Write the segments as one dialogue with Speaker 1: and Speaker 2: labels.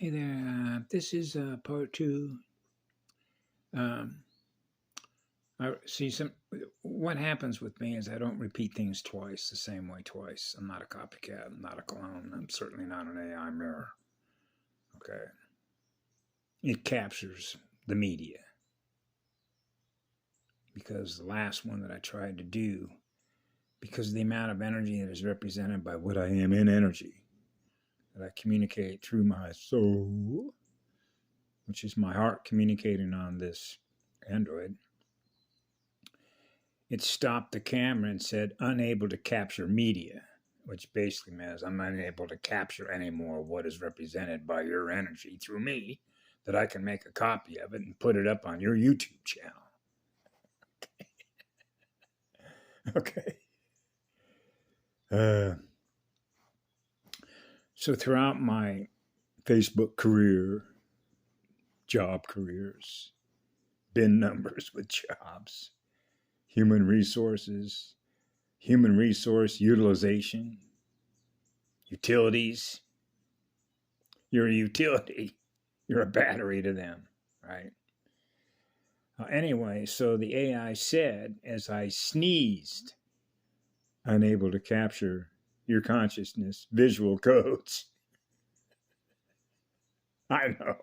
Speaker 1: Hey there, this is part two. Um, I see what happens with me is I don't repeat things twice, the same way twice. I'm not a copycat, I'm not a clone, I'm certainly not an AI mirror. Okay. It captures the media because the last one that I tried to do, because of the amount of energy that is represented by what I am in energy, that I communicate through my soul, which is my heart communicating on this Android. It stopped the camera and said, unable to capture media, which basically means I'm unable to capture any more of what is represented by your energy through me, that I can make a copy of it and put it up on your YouTube channel. Okay. So throughout my Facebook career, job careers, bin numbers with jobs, human resources, human resource utilization, utilities. You're a utility. You're a battery to them, right? Anyway, so the AI said, as I sneezed, unable to capture your consciousness, visual codes. I know.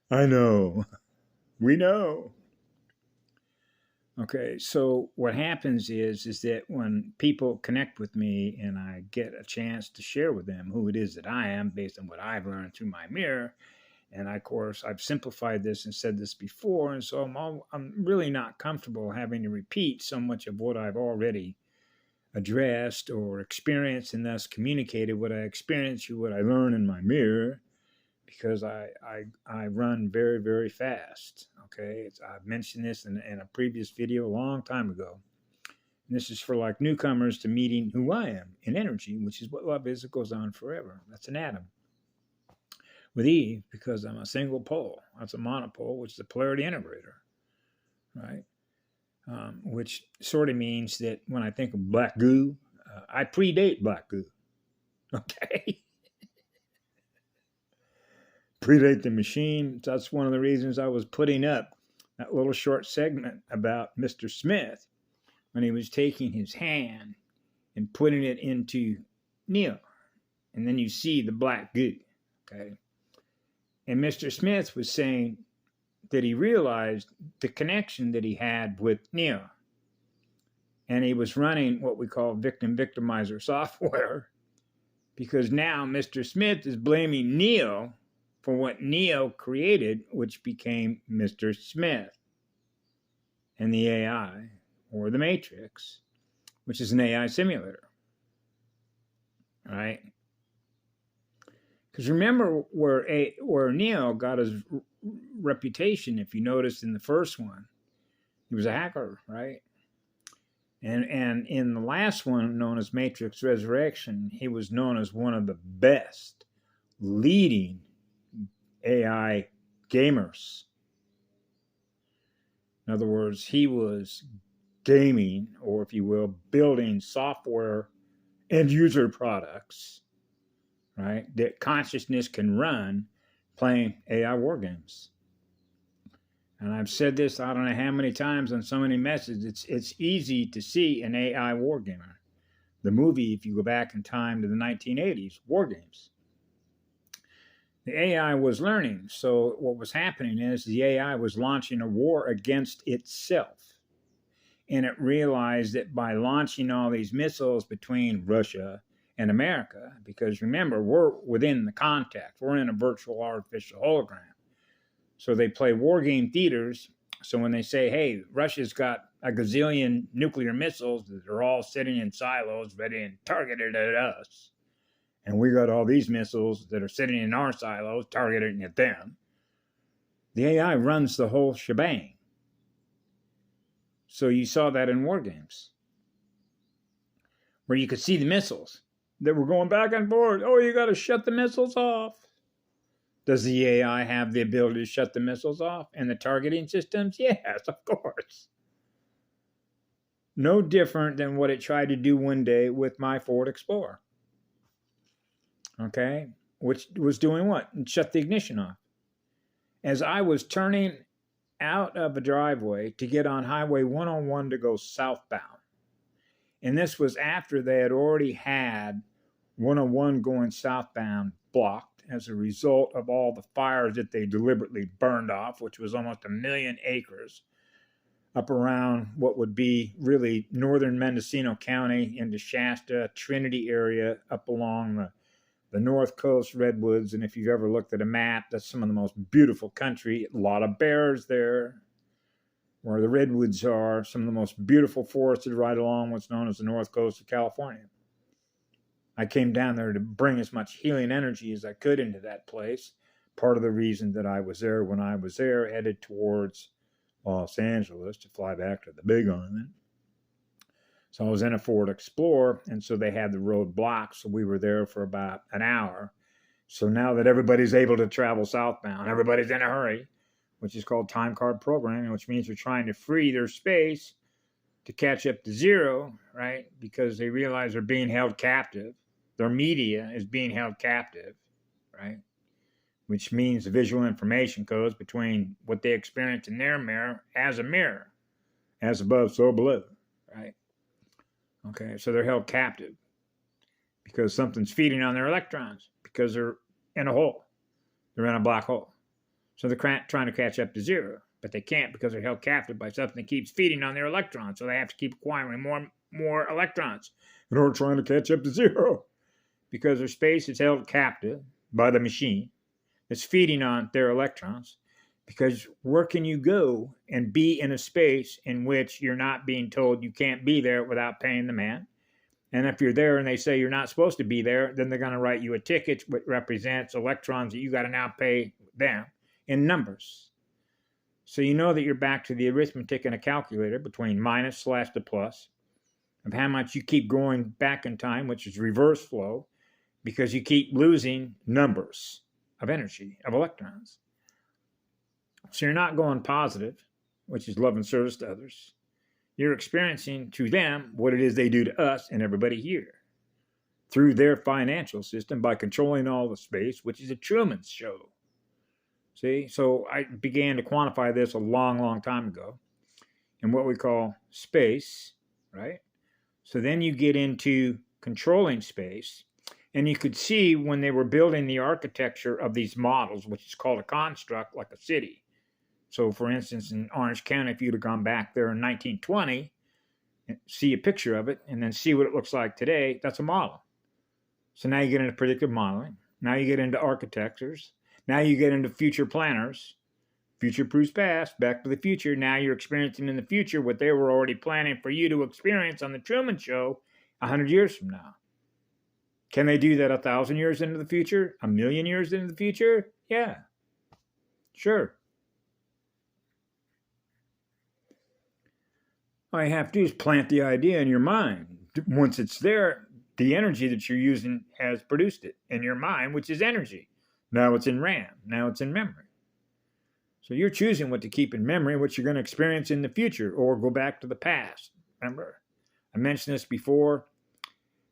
Speaker 1: I know. We know. Okay, so what happens is that when people connect with me and I get a chance to share with them who it is that I am based on what I've learned through my mirror, and of course I've simplified this and said this before, and so I'm really not comfortable having to repeat so much of what I've already addressed or experienced and thus communicated what I experienced through what I learn in my mirror, because I run very, very fast. Okay, I've mentioned this in a previous video a long time ago. And this is for like newcomers to meeting who I am in energy, which is what love is. It goes on forever. That's an atom. With Eve, because I'm a single pole. That's a monopole, which is a polarity integrator, right? Which sort of means that when I think of black goo, I predate black goo. Okay. Predate the machine. That's one of the reasons I was putting up that little short segment about Mr. Smith when he was taking his hand and putting it into Neo. And then you see the black goo. Okay. And Mr. Smith was saying that he realized the connection that he had with Neo. And he was running what we call victimizer software, because now Mr. Smith is blaming Neo for what Neo created, which became Mr. Smith and the AI, or the Matrix, which is an AI simulator. All right? Because remember where Neo got his reputation, if you noticed in the first one, he was a hacker, right? And in the last one, known as Matrix Resurrection, he was known as one of the best leading AI gamers. In other words, he was gaming, or if you will, building software and user products, right, that consciousness can run playing AI war games. And I've said this, I don't know how many times on so many messages, it's easy to see an AI war gamer. The movie, if you go back in time to the 1980s, War Games. The AI was learning. So what was happening is the AI was launching a war against itself. And it realized that by launching all these missiles between Russia and America, because remember, we're within the contact, we're in a virtual artificial hologram. So they play war game theaters. So when they say, hey, Russia's got a gazillion nuclear missiles that are all sitting in silos ready and targeted at us, and we got all these missiles that are sitting in our silos targeted at them, the AI runs the whole shebang. So you saw that in war games, where you could see the missiles that were going back and forth. Oh, you got to shut the missiles off. Does the AI have the ability to shut the missiles off and the targeting systems? Yes, of course. No different than what it tried to do one day with my Ford Explorer. Okay? which was doing what? And shut the ignition off. As I was turning out of a driveway to get on Highway 101 to go southbound, and this was after they had already had 101 going southbound blocked as a result of all the fires that they deliberately burned off, which was almost 1 million acres up around what would be really northern Mendocino County into Shasta, Trinity area, up along the North Coast redwoods. And if you've ever looked at a map, that's some of the most beautiful country. A lot of bears there where the redwoods are, some of the most beautiful forested right along what's known as the North Coast of California. I came down there to bring as much healing energy as I could into that place. Part of the reason that I was there when I was there, headed towards Los Angeles to fly back to the Big Island. So I was in a Ford Explorer, and so they had the road blocked, so we were there for about an hour. So now that everybody's able to travel southbound, everybody's in a hurry, which is called time card programming, which means they're trying to free their space to catch up to zero, right? Because they realize they're being held captive. Their media is being held captive, right? Which means the visual information codes between what they experience in their mirror, as above, so below, right? Okay, so they're held captive because something's feeding on their electrons because they're in a hole. They're in a black hole. So they're trying to catch up to zero, but they can't because they're held captive by something that keeps feeding on their electrons. So they have to keep acquiring more electrons in order trying to catch up to zero because their space is held captive by the machine that's feeding on their electrons. Because where can you go and be in a space in which you're not being told you can't be there without paying the man? And if you're there and they say you're not supposed to be there, then they're going to write you a ticket which represents electrons that you got to now pay them in numbers. So you know that you're back to the arithmetic in a calculator between minus slash to plus of how much you keep going back in time, which is reverse flow, because you keep losing numbers of energy, of electrons. So you're not going positive, which is love and service to others. You're experiencing to them what it is they do to us and everybody here through their financial system by controlling all the space, which is a Truman Show. See, so I began to quantify this a long, long time ago in what we call space, right? So then you get into controlling space, and you could see when they were building the architecture of these models, which is called a construct, like a city. So, for instance, in Orange County, if you'd have gone back there in 1920, and see a picture of it, and then see what it looks like today, that's a model. So now you get into predictive modeling. Now you get into architectures. Now you get into future planners. Future proofs past, back to the future. Now you're experiencing in the future what they were already planning for you to experience on the Truman Show 100 years from now. Can they do that 1,000 years into the future? 1,000,000 years into the future? Yeah, sure. All you have to do is plant the idea in your mind. Once it's there, the energy that you're using has produced it in your mind, which is energy. Now it's in RAM. Now it's in memory. So you're choosing what to keep in memory, what you're going to experience in the future, or go back to the past. Remember, I mentioned this before.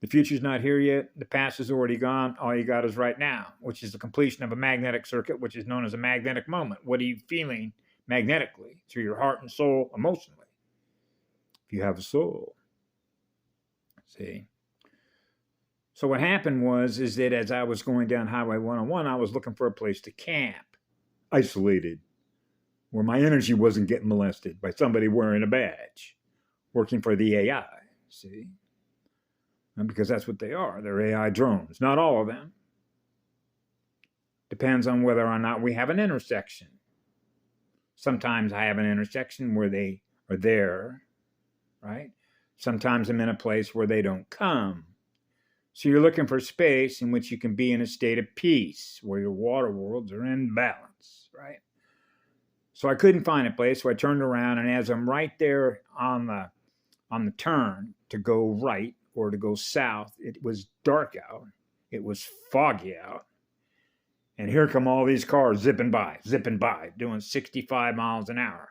Speaker 1: The future's not here yet. The past is already gone. All you got is right now, which is the completion of a magnetic circuit, which is known as a magnetic moment. What are you feeling magnetically through your heart and soul emotionally? If you have a soul. See? So what happened is that as I was going down Highway 101, I was looking for a place to camp, isolated, where my energy wasn't getting molested by somebody wearing a badge, working for the AI, see? And because that's what they are. They're AI drones. Not all of them. Depends on whether or not we have an intersection. Sometimes I have an intersection where they are there, right? Sometimes I'm in a place where they don't come. So you're looking for space in which you can be in a state of peace, where your water worlds are in balance, right? So I couldn't find a place, so I turned around, and as I'm right there on the turn to go right or to go south, it was dark out. It was foggy out. And here come all these cars zipping by, doing 65 miles an hour.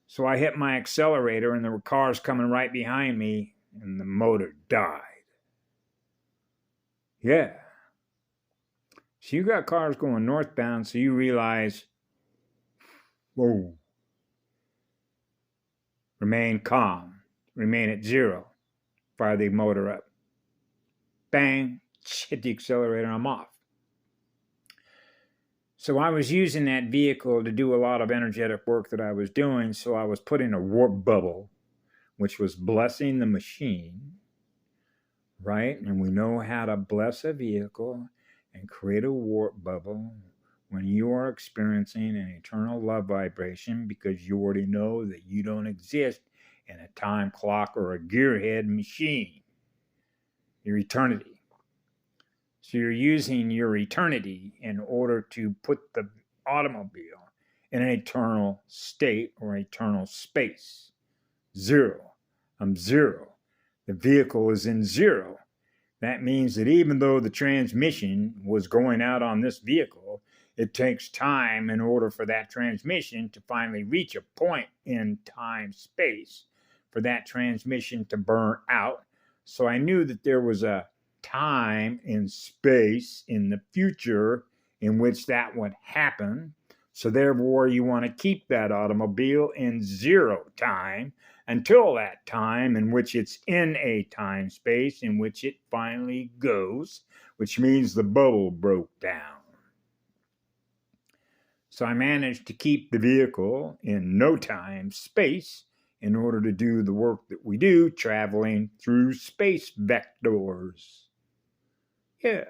Speaker 1: So I hit my accelerator, and there were cars coming right behind me, and the motor died. Yeah. So you got cars going northbound, so you realize, whoa, remain calm, remain at zero, fire the motor up. Bang, hit the accelerator, I'm off. So I was using that vehicle to do a lot of energetic work that I was doing, so I was putting a warp bubble, which was blessing the machine, right? And we know how to bless a vehicle and create a warp bubble when you are experiencing an eternal love vibration, because you already know that you don't exist in a time clock or a gearhead machine. Your eternity. So you're using your eternity in order to put the automobile in an eternal state or eternal space. Zero. I'm zero. The vehicle is in zero. That means that even though the transmission was going out on this vehicle, it takes time in order for that transmission to finally reach a point in time space for that transmission to burn out. So I knew that there was a time and space in the future in which that would happen. So therefore, you want to keep that automobile in zero time until that time in which it's in a time space in which it finally goes, which means the bubble broke down. So I managed to keep the vehicle in no time space in order to do the work that we do, traveling through space vectors. Yeah.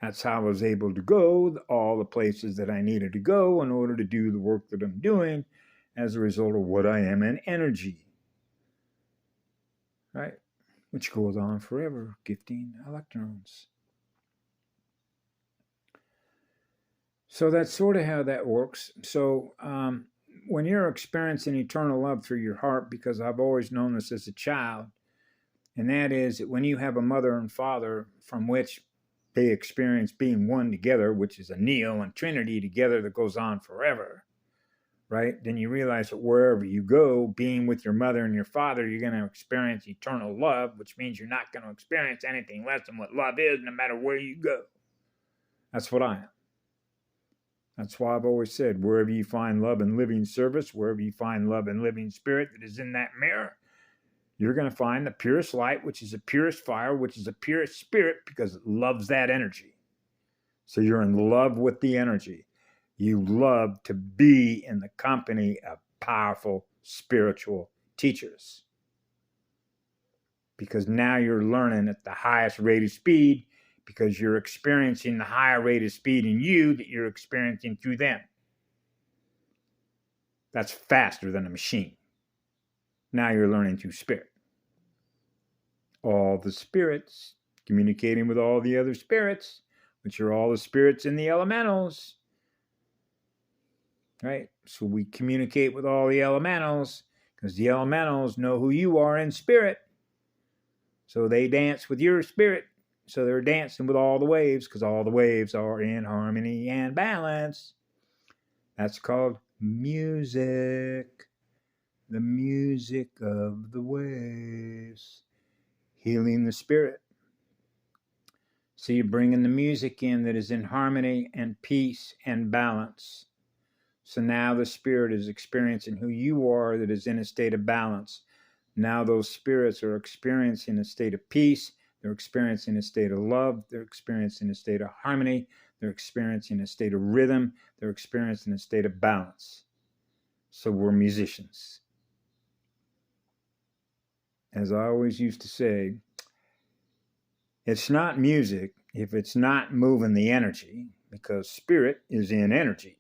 Speaker 1: That's how I was able to go all the places that I needed to go in order to do the work that I'm doing as a result of what I am in energy. Right? Which goes on forever, gifting electrons. So that's sort of how that works. So when you're experiencing eternal love through your heart, because I've always known this as a child, and that is that when you have a mother and father from which they experience being one together, which is a Neo and Trinity together that goes on forever, right? Then you realize that wherever you go, being with your mother and your father, you're going to experience eternal love, which means you're not going to experience anything less than what love is, no matter where you go. That's what I am. That's why I've always said, wherever you find love and living service, wherever you find love and living spirit that is in that mirror, you're going to find the purest light, which is the purest fire, which is the purest spirit, because it loves that energy. So you're in love with the energy. You love to be in the company of powerful spiritual teachers, because now you're learning at the highest rate of speed, because you're experiencing the higher rate of speed in you that you're experiencing through them. That's faster than a machine. Now you're learning through spirit. All the spirits communicating with all the other spirits, which are all the spirits in the elementals. Right? So we communicate with all the elementals because the elementals know who you are in spirit. So they dance with your spirit. So they're dancing with all the waves because all the waves are in harmony and balance. That's called music. The music of the waves. Healing the spirit. So you're bringing the music in that is in harmony and peace and balance. So now the spirit is experiencing who you are that is in a state of balance. Now those spirits are experiencing a state of peace. They're experiencing a state of love. They're experiencing a state of harmony. They're experiencing a state of rhythm. They're experiencing a state of balance. So we're musicians. As I always used to say, it's not music if it's not moving the energy, because spirit is in energy.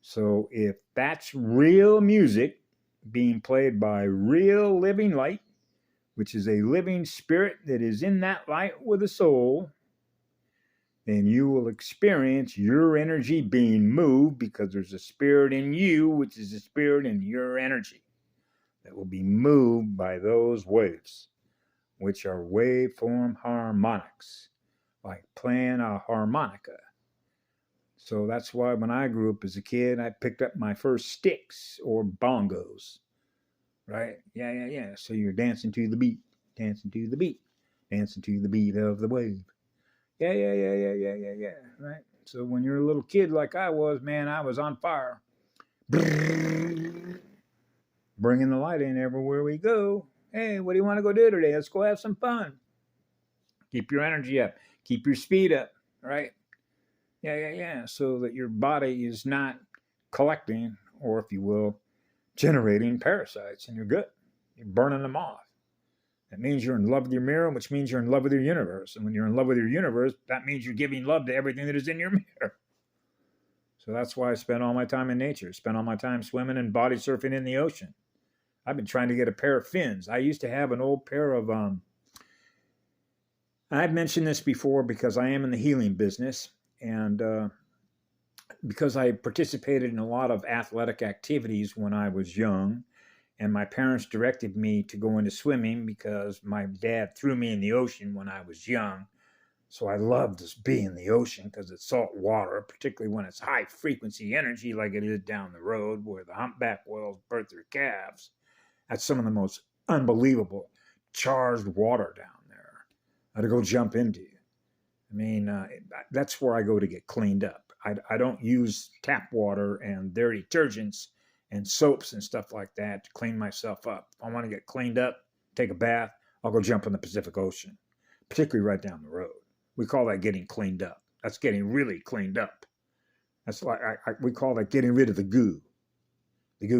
Speaker 1: So if that's real music being played by real living light, which is a living spirit that is in that light with a soul, then you will experience your energy being moved, because there's a spirit in you, which is a spirit in your energy that will be moved by those waves, which are waveform harmonics, like playing a harmonica. So that's why when I grew up as a kid, I picked up my first sticks or bongos, right? Yeah. So you're dancing to the beat, dancing to the beat, dancing to the beat of the wave. Yeah. Right. So when you're a little kid like I was, man, I was on fire. Bringing the light in everywhere we go. Hey, what do you want to go do today? Let's go have some fun. Keep your energy up. Keep your speed up. Right. Yeah. So that your body is not collecting, or if you will, generating parasites in your gut. You're burning them off. That means you're in love with your mirror, which means you're in love with your universe. And when you're in love with your universe, that means you're giving love to everything that is in your mirror. So that's why I spend all my time in nature, spend all my time swimming and body surfing in the ocean. I've been trying to get a pair of fins. I used to have an old pair of, I've mentioned this before because I am in the healing business. And because I participated in a lot of athletic activities when I was young, and my parents directed me to go into swimming because my dad threw me in the ocean when I was young. So I love to be in the ocean because it's salt water, particularly when it's high frequency energy like it is down the road where the humpback whales birth their calves. That's some of the most unbelievable charged water down there to go jump into. I mean, that's where I go to get cleaned up. I don't use tap water and their detergents and soaps and stuff like that to clean myself up. If I want to get cleaned up, take a bath, I'll go jump in the Pacific Ocean, particularly right down the road. We call that getting cleaned up. That's getting really cleaned up. That's like we call that getting rid of the goo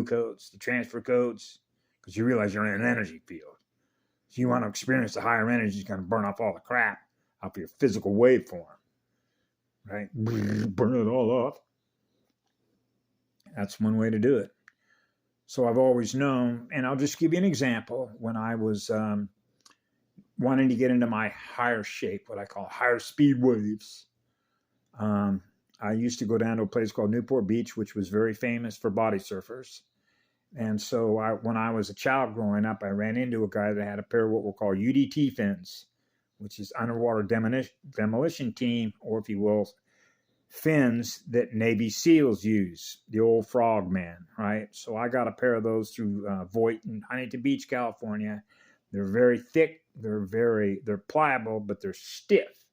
Speaker 1: codes, the transfer codes, because you realize you're in an energy field. If you want to experience the higher energy, you're going to burn off all the crap off your physical waveform, right? Burn it all off. That's one way to do it. So I've always known, and I'll just give you an example. When I was wanting to get into my higher shape, what I call higher speed waves, I used to go down to a place called Newport Beach, which was very famous for body surfers. And so when I was a child growing up, I ran into a guy that had a pair of what we'll call UDT fins, which is underwater demolition team, or if you will, fins that Navy SEALs use, the old frogman, right? So I got a pair of those through Voight in Huntington Beach, California. They're very thick, they're pliable, but they're stiff.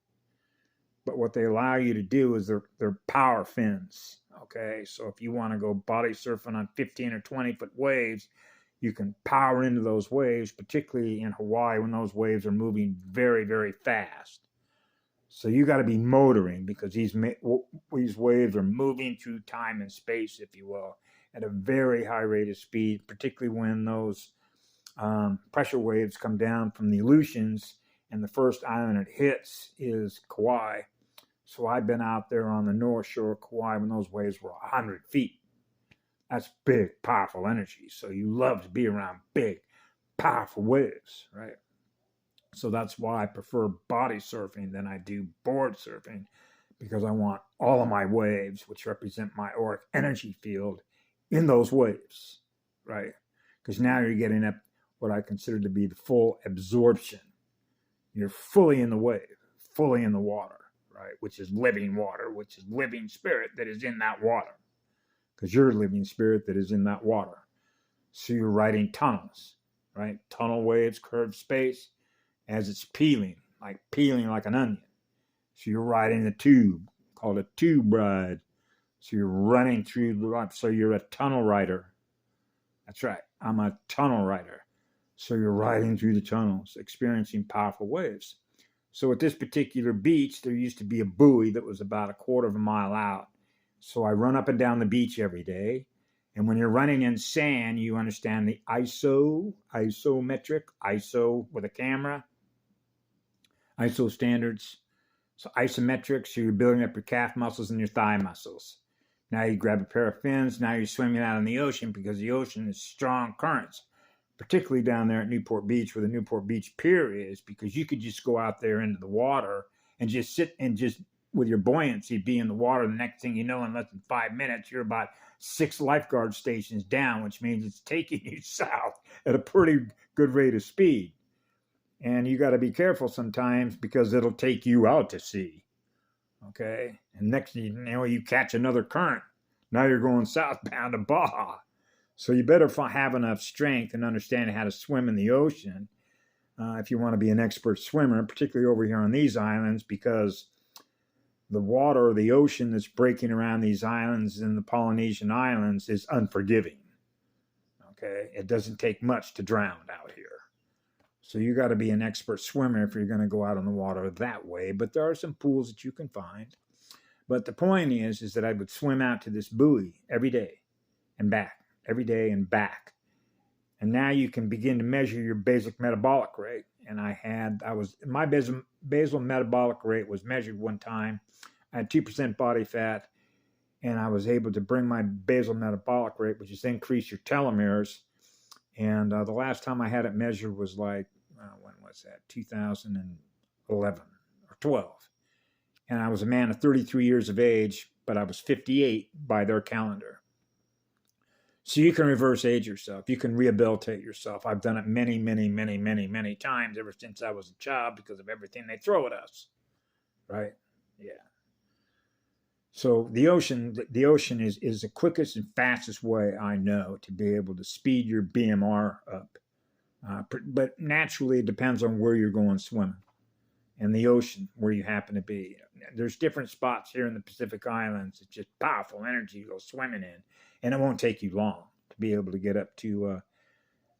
Speaker 1: But what they allow you to do is they're power fins, okay? So if you want to go body surfing on 15 or 20-foot waves, you can power into those waves, particularly in Hawaii when those waves are moving very, very fast. So you got to be motoring because these waves are moving through time and space, if you will, at a very high rate of speed, particularly when those pressure waves come down from the Aleutians, and the first island it hits is Kauai. So I've been out there on the north shore of Kauai when those waves were 100 feet. That's big, powerful energy. So you love to be around big, powerful waves, right? So that's why I prefer body surfing than I do board surfing, because I want all of my waves, which represent my auric energy field, in those waves, right? Because now you're getting up what I consider to be the full absorption. You're fully in the wave, fully in the water, right? Which is living water, which is living spirit that is in that water. Because you're a living spirit that is in that water. So you're riding tunnels, right? Tunnel waves, curved space, as it's peeling like an onion. So you're riding the tube, called a tube ride. So you're running through the, so you're a tunnel rider. That's right, I'm a tunnel rider. So you're riding through the tunnels, experiencing powerful waves. So at this particular beach, there used to be a buoy that was about a quarter of a mile out. So I run up and down the beach every day. And when you're running in sand, you understand the isometric, ISO with a camera, ISO standards. So isometric, so you're building up your calf muscles and your thigh muscles. Now you grab a pair of fins, now you're swimming out in the ocean because the ocean is strong currents, particularly down there at Newport Beach where the Newport Beach Pier is, because you could just go out there into the water and just sit and just with your buoyancy be in the water. The next thing you know, in less than 5 minutes, you're about 6 lifeguard stations down, which means it's taking you south at a pretty good rate of speed. And you got to be careful sometimes because it'll take you out to sea. Okay. And next thing you know, you catch another current. Now you're going southbound to Baja. So you better have enough strength and understand how to swim in the ocean if you want to be an expert swimmer, particularly over here on these islands, because the water, the ocean that's breaking around these islands in the Polynesian islands is unforgiving. Okay, it doesn't take much to drown out here. So you got to be an expert swimmer if you're going to go out on the water that way. But there are some pools that you can find. But the point is that I would swim out to this buoy every day and back, every day and back. And now you can begin to measure your basic metabolic rate. And my basal metabolic rate was measured one time. I had 2% body fat, and I was able to bring my basal metabolic rate, which is increase your telomeres. And the last time I had it measured was like, when was that? 2011 or 12. And I was a man of 33 years of age, but I was 58 by their calendar. So you can reverse age yourself. You can rehabilitate yourself. I've done it many, many, many, many, many times ever since I was a child because of everything they throw at us. Right? Yeah. So the ocean is the quickest and fastest way I know to be able to speed your BMR up. But naturally, it depends on where you're going swimming and the ocean where you happen to be. There's different spots here in the Pacific Islands. It's just powerful energy you go swimming in, and it won't take you long to be able to get up to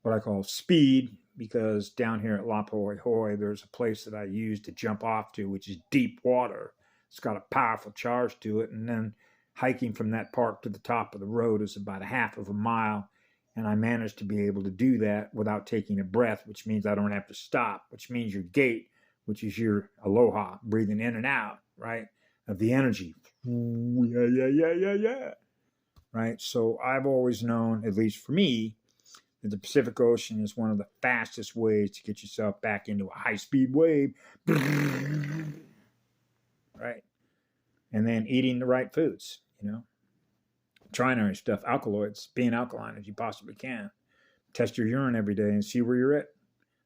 Speaker 1: what I call speed, because down here at La Hoi Hoi, there's a place that I use to jump off to, which is deep water. It's got a powerful charge to it, and then hiking from that park to the top of the road is about a half of a mile, and I managed to be able to do that without taking a breath, which means I don't have to stop, which means your gait, which is your aloha, breathing in and out, right, of the energy. Yeah. Right? So I've always known, at least for me, that the Pacific Ocean is one of the fastest ways to get yourself back into a high-speed wave. Right? And then eating the right foods, trinary stuff, alkaloids, being alkaline as you possibly can. Test your urine every day and see where you're at.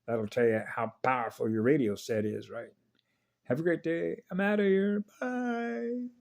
Speaker 1: That'll tell you how powerful your radio set is, right? Have a great day. I'm out of here. Bye.